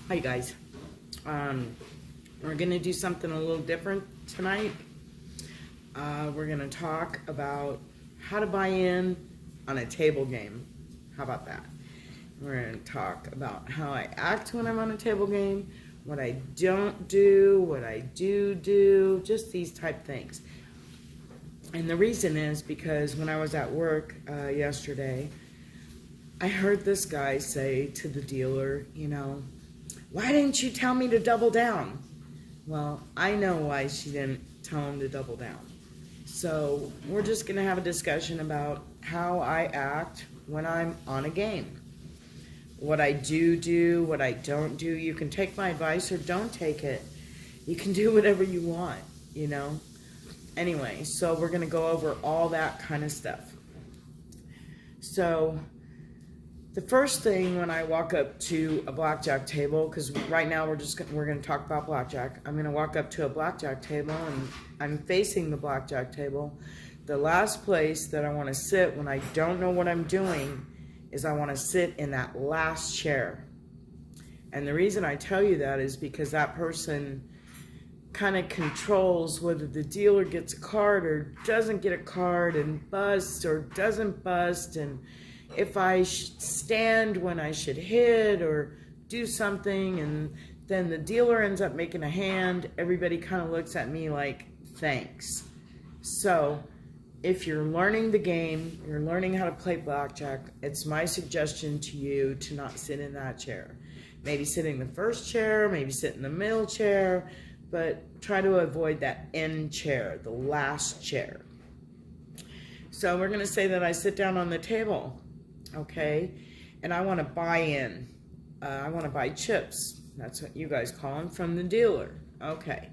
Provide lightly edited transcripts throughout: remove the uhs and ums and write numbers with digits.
Hi guys. We're gonna do something a little different tonight. We're gonna talk about how to buy in on a table game. How about that? We're gonna talk about how I act when I'm on a table game, what I don't do, what I do, just these type things. And the reason is because when I was at work yesterday, I heard this guy say to the dealer, why didn't you tell me to double down? Well, I know why she didn't tell him to double down. So we're just going to have a discussion about how I act when I'm on a game. What I do, what I don't do. You can take my advice or don't take it. You can do whatever you want, Anyway, so we're going to go over all that kind of stuff. So the first thing when I walk up to a blackjack table, because right now we're going to talk about blackjack. I'm going to walk up to a blackjack table and I'm facing the blackjack table. The last place that I want to sit when I don't know what I'm doing is I want to sit in that last chair. And the reason I tell you that is because that person kind of controls whether the dealer gets a card or doesn't get a card, and busts or doesn't bust, and if I should stand when I should hit or do something, and then the dealer ends up making a hand. Everybody kind of looks at me like, thanks. So if you're learning the game, you're learning how to play blackjack, it's my suggestion to you to not sit in that chair. Maybe sit in the first chair, maybe sit in the middle chair, but try to avoid that end chair, the last chair. So we're going to say that I sit down on the table. Okay, and I want to buy in. I want to buy chips. That's what you guys call them, from the dealer. Okay,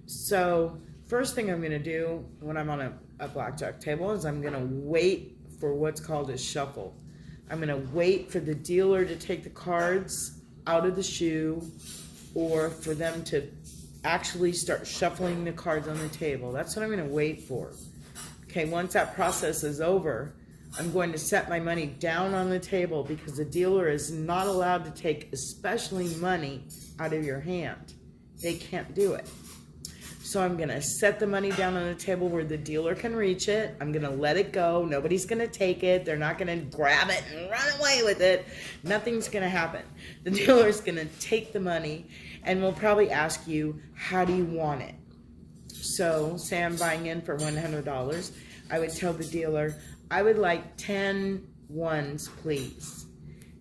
so first thing I'm going to do when I'm on a blackjack table is I'm going to wait for what's called a shuffle. I'm going to wait for the dealer to take the cards out of the shoe, or for them to actually start shuffling the cards on the table. That's what I'm going to wait for. Okay, once that process is over, I'm going to set my money down on the table, because the dealer is not allowed to take especially money out of your hand. They can't do it. So I'm going to set the money down on the table where the dealer can reach it. I'm going to let it go. Nobody's going to take it. They're not going to grab it and run away with it. Nothing's going to happen. The dealer's going to take the money and will probably ask you, how do you want it? So say I'm buying in for $100. I would tell the dealer, I would like 10 ones, please.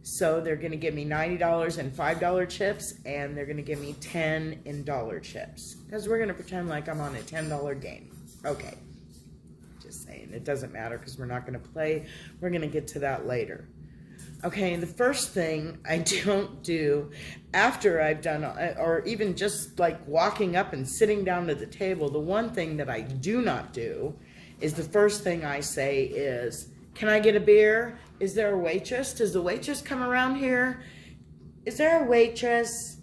So they're going to give me $90 in $5 chips, and they're going to give me 10 in dollar chips, because we're going to pretend like I'm on a $10 game. Okay. Just saying. It doesn't matter, because we're not going to play. We're going to get to that later. Okay, the first thing I don't do after I've done, or even just like walking up and sitting down to the table, the one thing that I do not do is the first thing I say is, can I get a beer? Is there a waitress? Does the waitress come around here? Is there a waitress?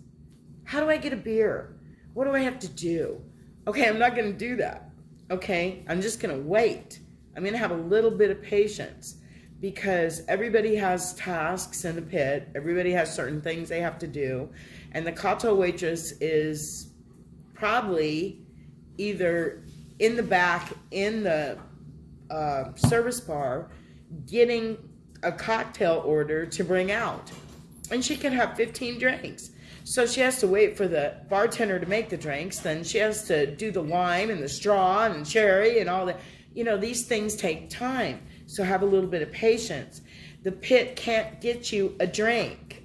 How do I get a beer? What do I have to do? Okay, I'm not going to do that. Okay, I'm just going to wait. I'm going to have a little bit of patience, because everybody has tasks in the pit. Everybody has certain things they have to do. And the kato waitress is probably either in the back in the service bar getting a cocktail order to bring out. And she can have 15 drinks. So she has to wait for the bartender to make the drinks. Then she has to do the lime and the straw and cherry and all that. These things take time. So have a little bit of patience. The pit can't get you a drink.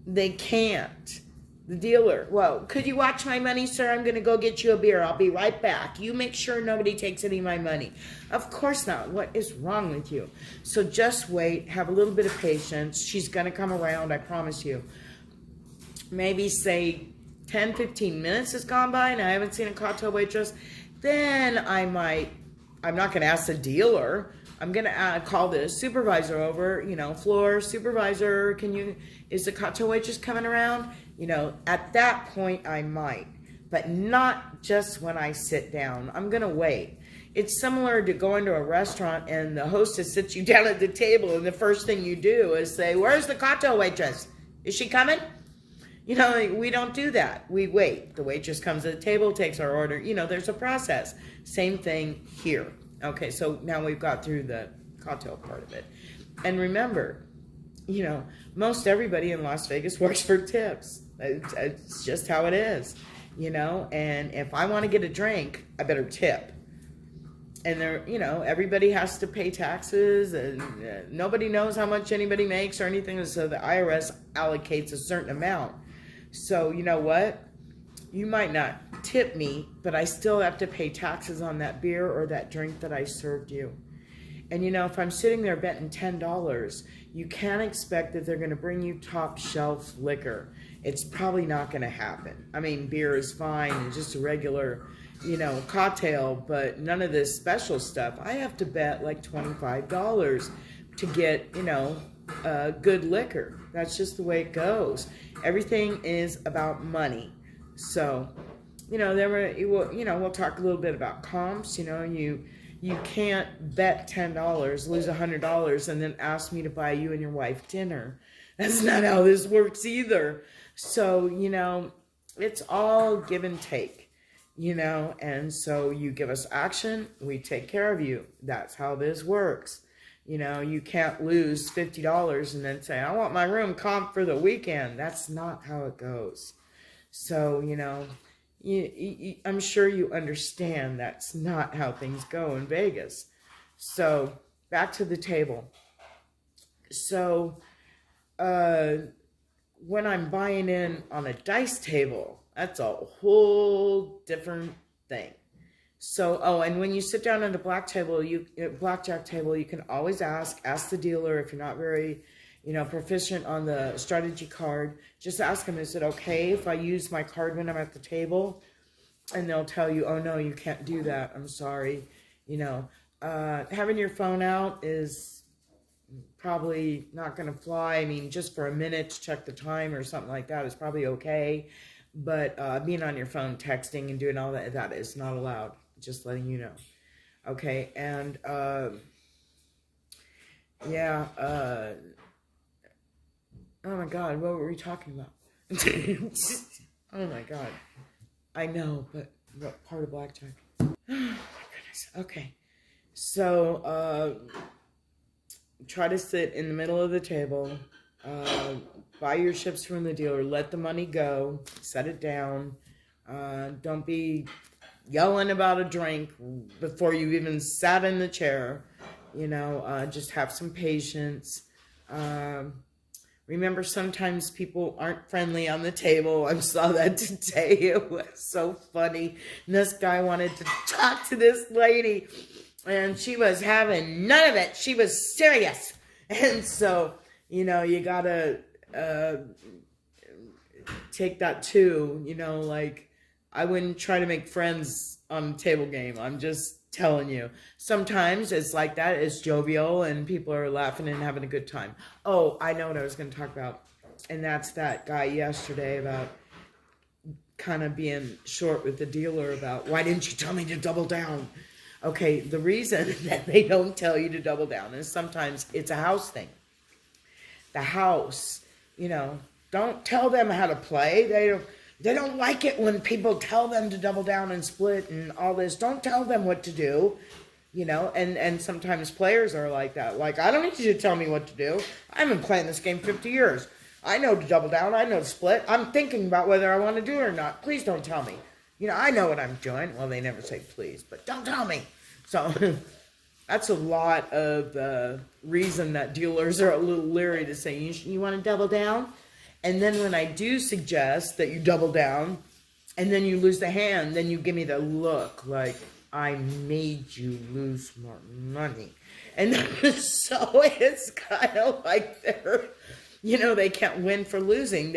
They can't. The dealer, well, could you watch my money, sir? I'm going to go get you a beer. I'll be right back. You make sure nobody takes any of my money. Of course not. What is wrong with you? So just wait. Have a little bit of patience. She's going to come around, I promise you. Maybe say 10, 15 minutes has gone by and I haven't seen a cocktail waitress. Then I'm not going to ask the dealer. I'm going to call the supervisor over, floor supervisor, is the cocktail waitress coming around? At that point I might, but not just when I sit down. I'm going to wait. It's similar to going to a restaurant and the hostess sits you down at the table and the first thing you do is say, where's the cocktail waitress? Is she coming? You know, like, we don't do that. We wait. The waitress comes to the table, takes our order. You know, there's a process. Same thing here. Okay, so now we've got through the cocktail part of it. And remember, you know, most everybody in Las Vegas works for tips. It's just how it is, you know. And if I want to get a drink, I better tip. And there, you know, everybody has to pay taxes, and nobody knows how much anybody makes or anything. So the IRS allocates a certain amount. So you know what? You might not tip me, but I still have to pay taxes on that beer or that drink that I served you. And you know, if I'm sitting there betting $10, you can't expect that they're going to bring you top shelf liquor. It's probably not going to happen. I mean, beer is fine and just a regular, you know, cocktail, but none of this special stuff. I have to bet like $25 to get, you know, good liquor. That's just the way it goes. Everything is about money. So, you know, we'll talk a little bit about comps. You know, you can't bet $10, lose $100, and then ask me to buy you and your wife dinner. That's not how this works either. So, you know, it's all give and take, you know, and so you give us action, we take care of you. That's how this works. You know, you can't lose $50 and then say, I want my room comp for the weekend. That's not how it goes. So, you know, I'm sure you understand that's not how things go in Vegas. So, back to the table. So, when I'm buying in on a dice table, that's a whole different thing. So, and when you sit down at a blackjack table, you can always ask the dealer if you're not very, you know, proficient on the strategy card. Just ask them, is it okay if I use my card when I'm at the table? And they'll tell you, oh no, you can't do that. I'm sorry. You know, having your phone out is probably not going to fly. I mean, just for a minute to check the time or something like that is probably okay. But being on your phone, texting and doing all that is not allowed. Just letting you know. Okay, and yeah, oh my God, what were we talking about? Oh my God. I know, but what part of blackjack? Oh my goodness. Okay. So, try to sit in the middle of the table. Buy your chips from the dealer. Let the money go. Set it down. Don't be yelling about a drink before you even sat in the chair. You know, just have some patience. Remember, sometimes people aren't friendly on the table. I saw that today. It was so funny. And this guy wanted to talk to this lady, and she was having none of it. She was serious. And so, you know, you gotta take that too. You know, like, I wouldn't try to make friends on a table game. I'm just telling you. Sometimes it's like that. It's jovial and people are laughing and having a good time. Oh, I know what I was going to talk about. And that's that guy yesterday about kind of being short with the dealer about, why didn't you tell me to double down? Okay, the reason that they don't tell you to double down is sometimes it's a house thing. The house, you know, don't tell them how to play. They don't like it when people tell them to double down and split and all this. Don't tell them what to do, you know, and sometimes players are like that. Like, I don't need you to tell me what to do. I've been playing this game 50 years. I know to double down. I know to split. I'm thinking about whether I want to do it or not. Please don't tell me. You know, I know what I'm doing. Well, they never say please, but don't tell me. So that's a lot of the reason that dealers are a little leery to say, you want to double down? And then when I do suggest that you double down and then you lose the hand, then you give me the look like, I made you lose more money. And so it's kind of like they can't win for losing.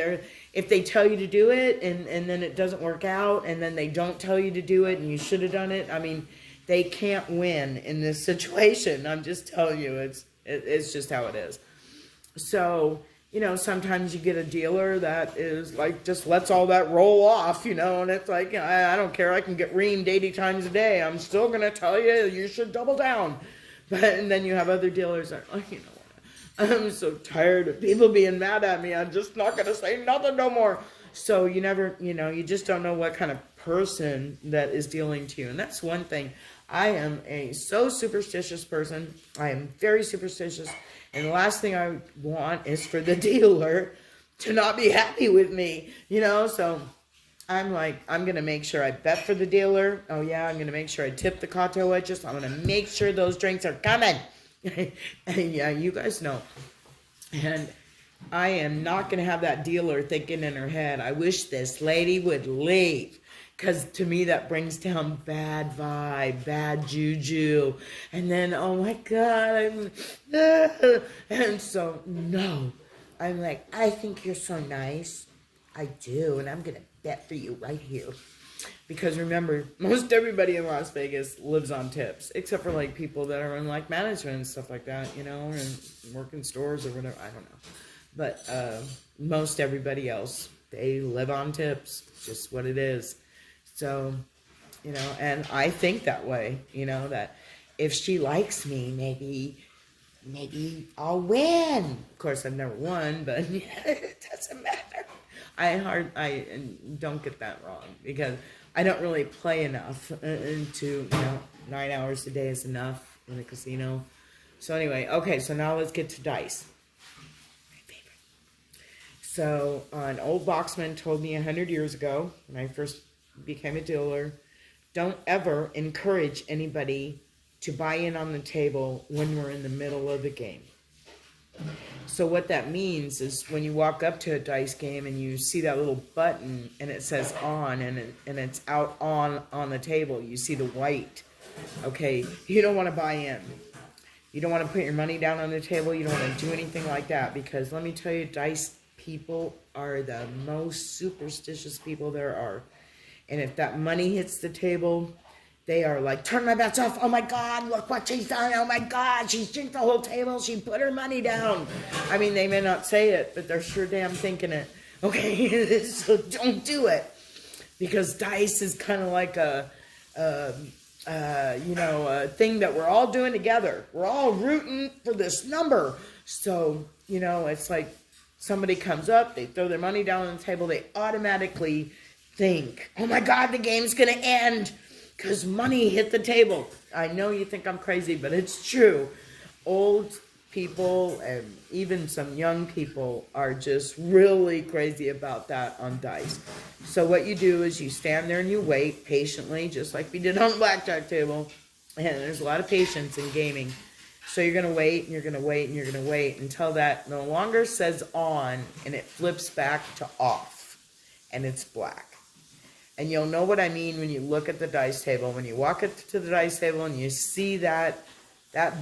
If they tell you to do it and then it doesn't work out and then they don't tell you to do it and you should have done it, I mean, they can't win in this situation. I'm just telling you, it's just how it is. So, you know, sometimes you get a dealer that is like, just lets all that roll off, you know, and it's like, I don't care. I can get reamed 80 times a day. I'm still going to tell you should double down. And then you have other dealers that are like, I'm so tired of people being mad at me. I'm just not going to say nothing no more. So you never, you just don't know what kind of person that is dealing to you. And that's one thing. I am a so superstitious person. I am very superstitious. And the last thing I want is for the dealer to not be happy with me, So I'm like, I'm going to make sure I bet for the dealer. Oh, yeah, I'm going to make sure I tip the cocktail waitress. I'm going to make sure those drinks are coming. And yeah, you guys know. And I am not going to have that dealer thinking in her head, I wish this lady would leave. Because to me, that brings down bad vibe, bad juju. And then, oh my God, and so, no. I'm like, I think you're so nice. I do, and I'm going to bet for you right here. Because remember, most everybody in Las Vegas lives on tips, except for like people that are in like management and stuff like that, or work in stores or whatever. I don't know. But most everybody else, they live on tips. Just what it is. So, and I think that way, that if she likes me, maybe I'll win. Of course, I've never won, but it doesn't matter. I don't get that wrong because I don't really play enough to, 9 hours a day is enough in a casino. So anyway, okay, so now let's get to dice. My favorite. So an old boxman told me 100 years ago when I first became a dealer, don't ever encourage anybody to buy in on the table when we're in the middle of the game. So what that means is when you walk up to a dice game and you see that little button and it says on and it's out on the table, you see the white. Okay, you don't want to buy in. You don't want to put your money down on the table. You don't want to do anything like that because let me tell you, dice people are the most superstitious people there are. And if that money hits the table, they are like, turn my bets off. Oh my God, look what she's done. Oh my God, she's jinked the whole table. She put her money down. I mean, they may not say it, but they're sure damn thinking it. Okay, so don't do it. Because dice is kind of like a thing that we're all doing together. We're all rooting for this number. So, it's like somebody comes up, they throw their money down on the table, they automatically think, oh my God, the game's going to end because money hit the table. I know you think I'm crazy, but it's true. Old people and even some young people are just really crazy about that on dice. So what you do is you stand there and you wait patiently, just like we did on the blackjack table. And there's a lot of patience in gaming. So you're going to wait and you're going to wait and you're going to wait until that no longer says on and it flips back to off and it's black. And you'll know what I mean when you look at the dice table. When you walk up to the dice table and you see that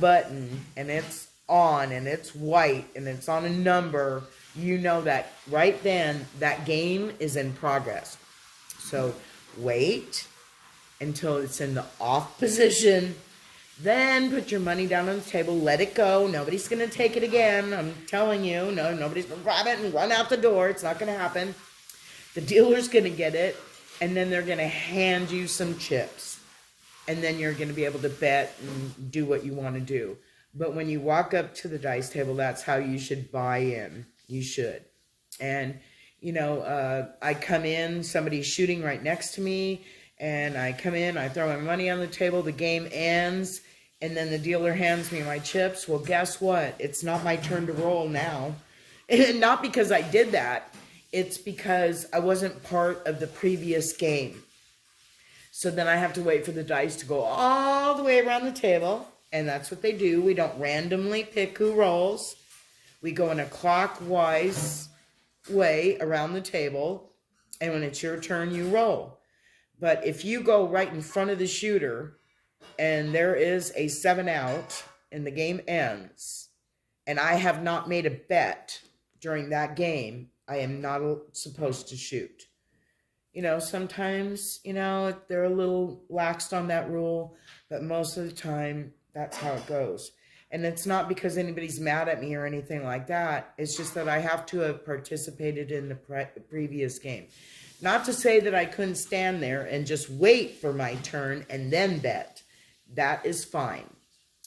button and it's on and it's white and it's on a number, you know that right then that game is in progress. So wait until it's in the off position. Then put your money down on the table. Let it go. Nobody's going to take it again. I'm telling you. No, nobody's going to grab it and run out the door. It's not going to happen. The dealer's going to get it. And then they're going to hand you some chips. And then you're going to be able to bet and do what you want to do. But when you walk up to the dice table, that's how you should buy in. You should. And, I come in, somebody's shooting right next to me. And I come in, I throw my money on the table, the game ends. And then the dealer hands me my chips. Well, guess what? It's not my turn to roll now. And not because I did that. It's because I wasn't part of the previous game. So then I have to wait for the dice to go all the way around the table. And that's what they do. We don't randomly pick who rolls. We go in a clockwise way around the table. And when it's your turn, you roll. But if you go right in front of the shooter and there is a 7 out and the game ends, and I have not made a bet during that game, I am not supposed to shoot. Sometimes, they're a little laxed on that rule, but most of the time, that's how it goes. And it's not because anybody's mad at me or anything like that. It's just that I have to have participated in the previous game. Not to say that I couldn't stand there and just wait for my turn and then bet. That is fine.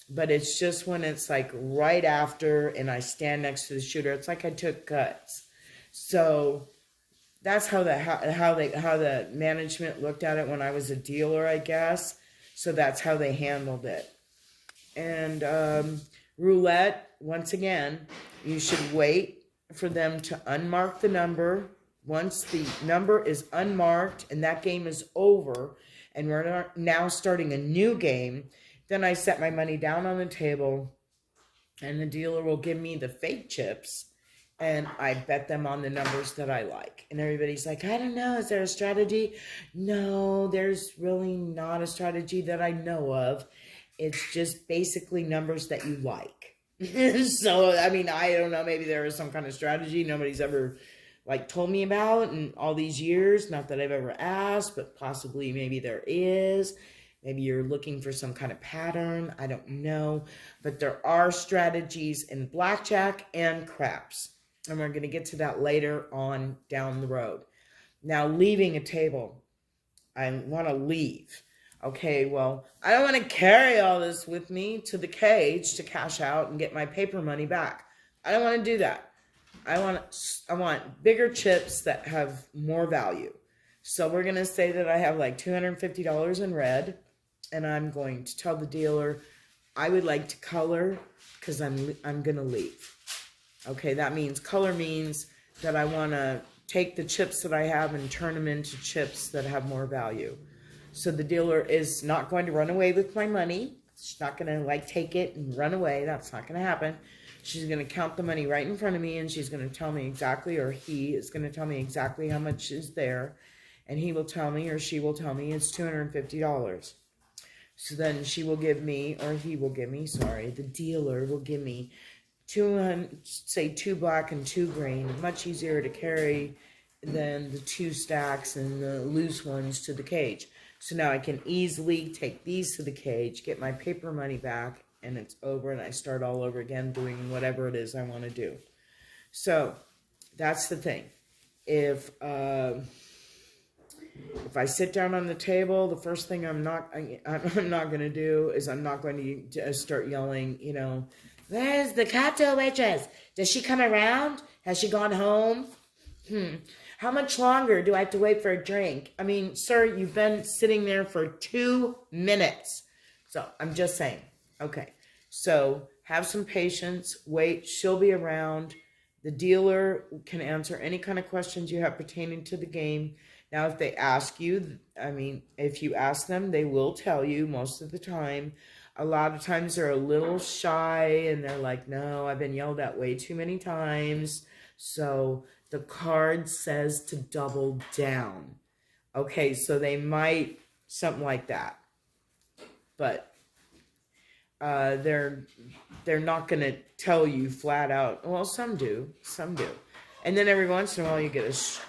But it's just when it's like right after and I stand next to the shooter, it's like I took cuts. So that's how the management looked at it when I was a dealer, I guess. So that's how they handled it. And roulette, once again, you should wait for them to unmark the number. Once the number is unmarked and that game is over, and we're now starting a new game, then I set my money down on the table, and the dealer will give me the fake chips, and I bet them on the numbers that I like. And everybody's like, I don't know, is there a strategy? No, there's really not a strategy that I know of. It's just basically numbers that you like. So, I mean, I don't know, maybe there is some kind of strategy nobody's ever told me about in all these years. Not that I've ever asked, but possibly maybe there is. Maybe you're looking for some kind of pattern. I don't know. But there are strategies in blackjack and craps. And we're going to get to that later on down the road. Now, leaving a table. I want to leave. Okay, well, I don't want to carry all this with me to the cage to cash out and get my paper money back. I don't want to do that. I want bigger chips that have more value. So we're going to say that I have like $250 in red, and I'm going to tell the dealer I would like to color because I'm going to leave. Okay, that means color means that I want to take the chips that I have and turn them into chips that have more value. So the dealer is not going to run away with my money. She's not going to take it and run away. That's not going to happen. She's going to count the money right in front of me, and she's going to tell me exactly, or he is going to tell me exactly how much is there. And he will tell me, or she will tell me, it's $250. So then she will give me, or he will give me, sorry, the dealer will give me say 2 black and 2 green. Much easier to carry than the 2 stacks and the loose ones to the cage. So now I can easily take these to the cage, get my paper money back, and it's over, and I start all over again doing whatever it is I want to do. So that's the thing. If I sit down on the table, the first thing I'm not going to do is I'm not going to start yelling, where's the cocktail waitress? Does she come around? Has she gone home? How much longer do I have to wait for a drink? I mean, sir, you've been sitting there for 2 minutes. So I'm just saying. Okay, so have some patience. Wait, she'll be around. The dealer can answer any kind of questions you have pertaining to the game. Now, if they ask you, if you ask them, they will tell you most of the time. A lot of times they're a little shy and they're like, no, I've been yelled at way too many times. So the card says to double down. Okay, so they might, something like that. But they're not going to tell you flat out. Well, some do. And then every once in a while you get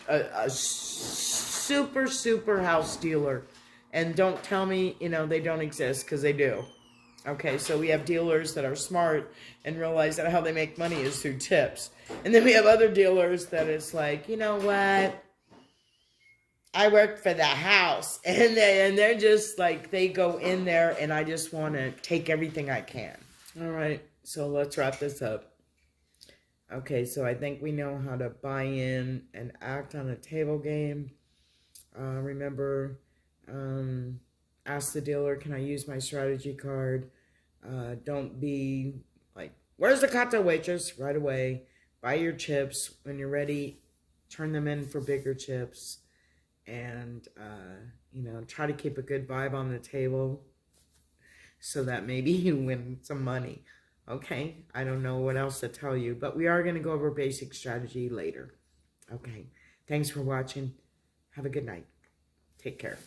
a super, super house dealer. And don't tell me, they don't exist, because they do. Okay, so we have dealers that are smart and realize that how they make money is through tips. And then we have other dealers that it's like, you know what? I work for the house. And they're just like, they go in there and I just want to take everything I can. All right, so let's wrap this up. Okay, so I think we know how to buy in and act on a table game. Remember, ask the dealer, can I use my strategy card? Don't be like, where's the cocktail waitress? Right away. Buy your chips. When you're ready, turn them in for bigger chips. And, try to keep a good vibe on the table so that maybe you win some money. Okay? I don't know what else to tell you, but we are going to go over basic strategy later. Okay. Thanks for watching. Have a good night. Take care.